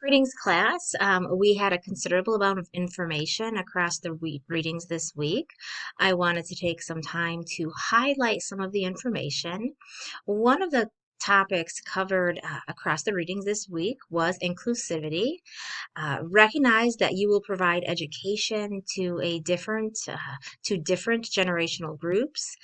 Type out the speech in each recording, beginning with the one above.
Greetings, class. We had a considerable amount of information across the readings this week. I wanted to take some time to highlight some of the information. One of the topics covered across the readings this week was inclusivity. Recognize that you will provide education to different generational groups,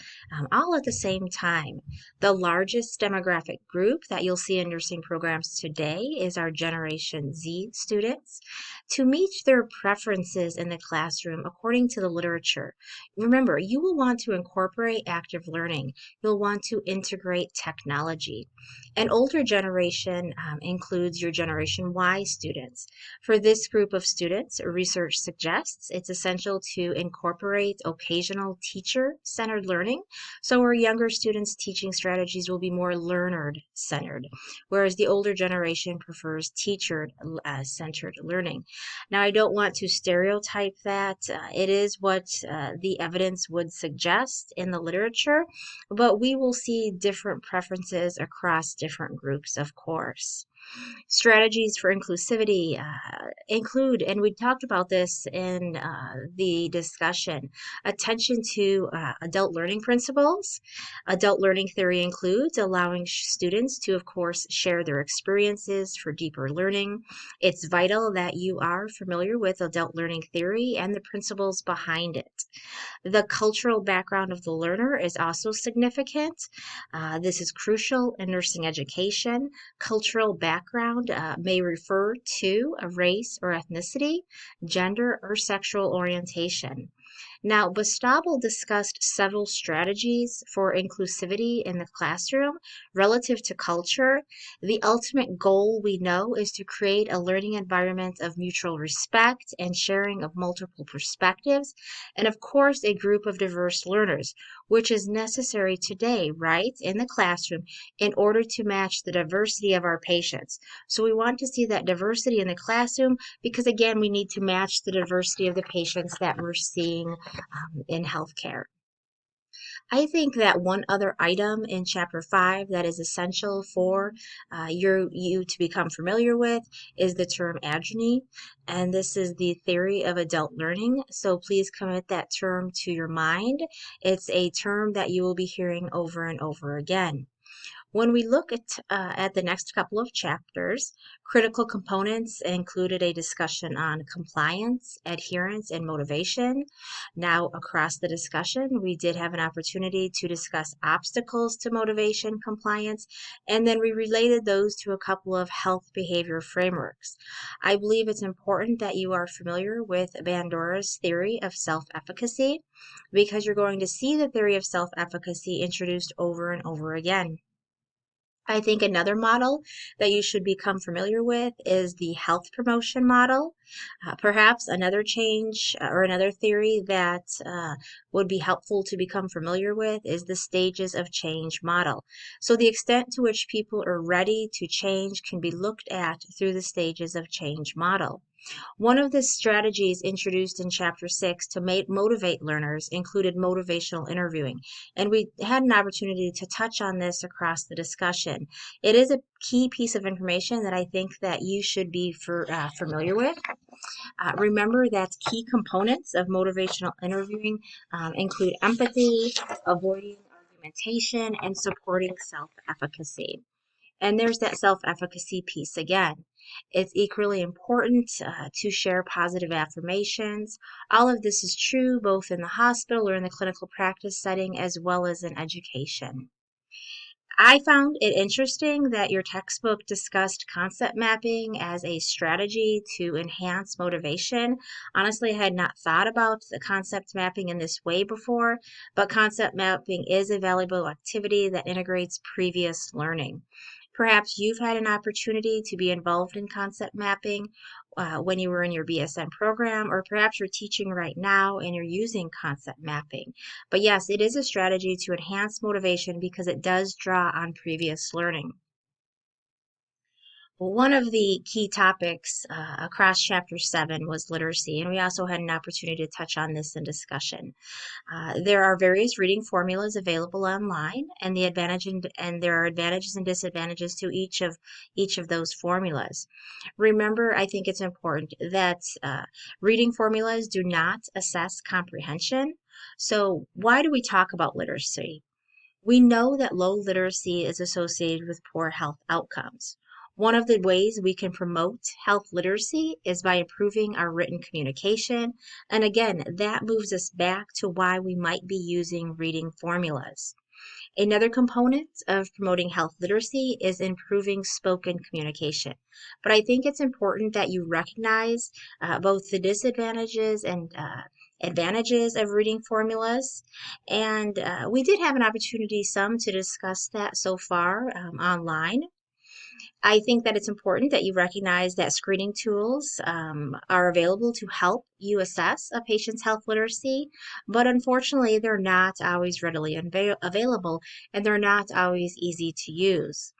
all at the same time. The largest demographic group that you'll see in nursing programs today is our Generation Z students. To meet their preferences in the classroom according to the literature, remember, you will want to incorporate active learning. You'll want to integrate technology. An older generation includes your Generation Y students. For this group of students, research suggests it's essential to incorporate occasional teacher-centered learning, so our younger students' teaching strategies will be more learner-centered, whereas the older generation prefers teacher-centered learning. Now, I don't want to stereotype that. It is what the evidence would suggest in the literature, but we will see different preferences across different groups, of course. Strategies for inclusivity include, and we talked about this in the discussion, attention to adult learning principles. Adult learning theory includes allowing students to, of course, share their experiences for deeper learning. It's vital that you are familiar with adult learning theory and the principles behind it. The cultural background of the learner is also significant. This is crucial in nursing education. Cultural background may refer to a race or ethnicity, gender, or sexual orientation. Now, Bastable discussed several strategies for inclusivity in the classroom relative to culture. The ultimate goal, we know, is to create a learning environment of mutual respect and sharing of multiple perspectives, and of course, a group of diverse learners, which is necessary today, right, in the classroom in order to match the diversity of our patients. So we want to see that diversity in the classroom because, again, we need to match the diversity of the patients that we're seeing in healthcare. I think that one other item in Chapter 5 that is essential for you to become familiar with is the term agony, and this is the theory of adult learning. So please commit that term to your mind. It's a term that you will be hearing over and over again. When we look at the next couple of chapters, critical components included a discussion on compliance, adherence, and motivation. Now, across the discussion, we did have an opportunity to discuss obstacles to motivation, compliance, and then we related those to a couple of health behavior frameworks. I believe it's important that you are familiar with Bandura's theory of self-efficacy because you're going to see the theory of self-efficacy introduced over and over again. I think another model that you should become familiar with is the health promotion model. Perhaps another change or another theory that would be helpful to become familiar with is the stages of change model. So the extent to which people are ready to change can be looked at through the stages of change model. One of the strategies introduced in Chapter 6 to motivate learners included motivational interviewing, and we had an opportunity to touch on this across the discussion. It is a key piece of information that I think that you should be familiar with. Remember that key components of motivational interviewing include empathy, avoiding argumentation, and supporting self-efficacy. And there's that self-efficacy piece again. It's equally important to share positive affirmations. All of this is true both in the hospital or in the clinical practice setting as well as in education. I found it interesting that your textbook discussed concept mapping as a strategy to enhance motivation. Honestly, I had not thought about the concept mapping in this way before, but concept mapping is a valuable activity that integrates previous learning. Perhaps you've had an opportunity to be involved in concept mapping when you were in your BSN program, or perhaps you're teaching right now and you're using concept mapping. But yes, it is a strategy to enhance motivation because it does draw on previous learning. One of the key topics across Chapter 7 was literacy, and we also had an opportunity to touch on this in discussion. There are various reading formulas available online, and and there are advantages and disadvantages to each of those formulas. Remember, I think it's important that reading formulas do not assess comprehension. So, why do we talk about literacy? We know that low literacy is associated with poor health outcomes. One of the ways we can promote health literacy is by improving our written communication. And again, that moves us back to why we might be using reading formulas. Another component of promoting health literacy is improving spoken communication. But I think it's important that you recognize both the disadvantages and advantages of reading formulas. And we did have an opportunity some to discuss that so far online. I think that it's important that you recognize that screening tools are available to help you assess a patient's health literacy, but unfortunately, they're not always readily available and they're not always easy to use.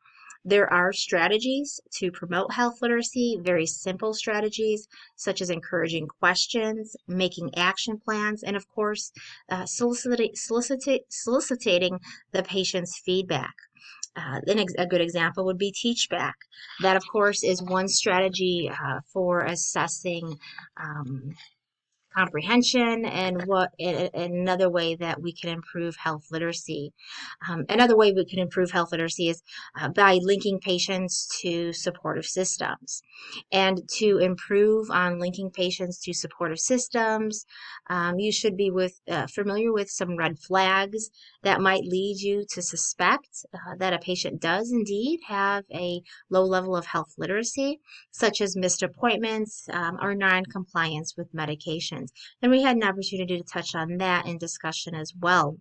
There are strategies to promote health literacy, very simple strategies such as encouraging questions, making action plans, and of course, soliciting the patient's feedback. Then a good example would be Teach Back. That, of course, is one strategy for assessing comprehension and another way that we can improve health literacy. Another way we can improve health literacy is by linking patients to supportive systems. And to improve on linking patients to supportive systems, you should be familiar with some red flags that might lead you to suspect that a patient does indeed have a low level of health literacy, such as missed appointments or non-compliance with medications. And we had an opportunity to touch on that in discussion as well.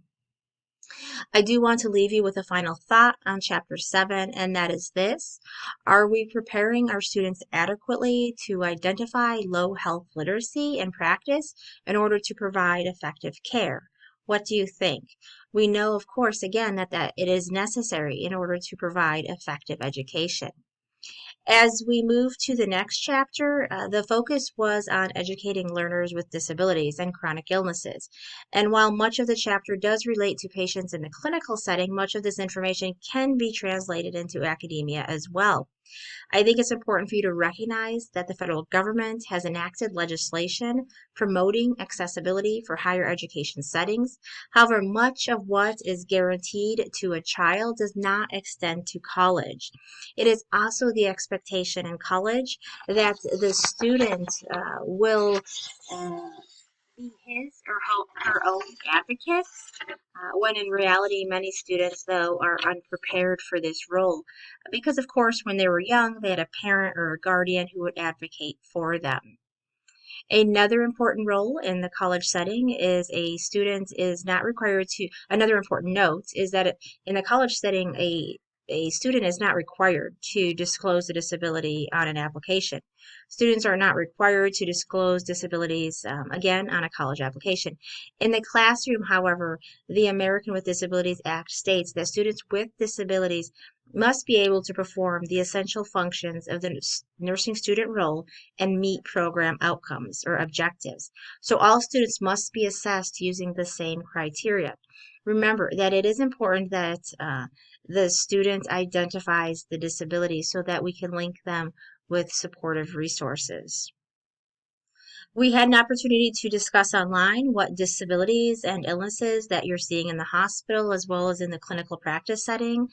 I do want to leave you with a final thought on Chapter 7, and that is this. Are we preparing our students adequately to identify low health literacy in practice in order to provide effective care? What do you think? We know, of course, again, that it is necessary in order to provide effective education. As we move to the next chapter, the focus was on educating learners with disabilities and chronic illnesses. And while much of the chapter does relate to patients in the clinical setting, much of this information can be translated into academia as well. I think it's important for you to recognize that the federal government has enacted legislation promoting accessibility for higher education settings. However, much of what is guaranteed to a child does not extend to college. It is also the expectation in college that the student will be his or her own advocate, when in reality, many students, though, are unprepared for this role. Because, of course, when they were young, they had a parent or a guardian who would advocate for them. Another important role in the college setting is another important note is that in the college setting, a student is not required to disclose a disability on an application. Students are not required to disclose disabilities, again, on a college application. In the classroom, however, the American with Disabilities Act states that students with disabilities must be able to perform the essential functions of the nursing student role and meet program outcomes or objectives. So all students must be assessed using the same criteria. Remember that it is important that the student identifies the disability so that we can link them with supportive resources. We had an opportunity to discuss online what disabilities and illnesses that you're seeing in the hospital as well as in the clinical practice setting,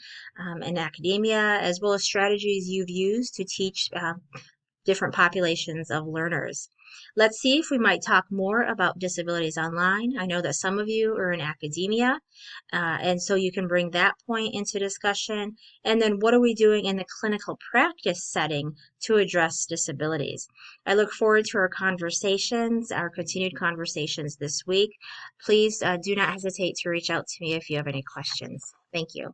in academia, as well as strategies you've used to teach different populations of learners. Let's see if we might talk more about disabilities online. I know that some of you are in academia, and so you can bring that point into discussion. And then what are we doing in the clinical practice setting to address disabilities? I look forward to our continued conversations this week. Please do not hesitate to reach out to me if you have any questions. Thank you.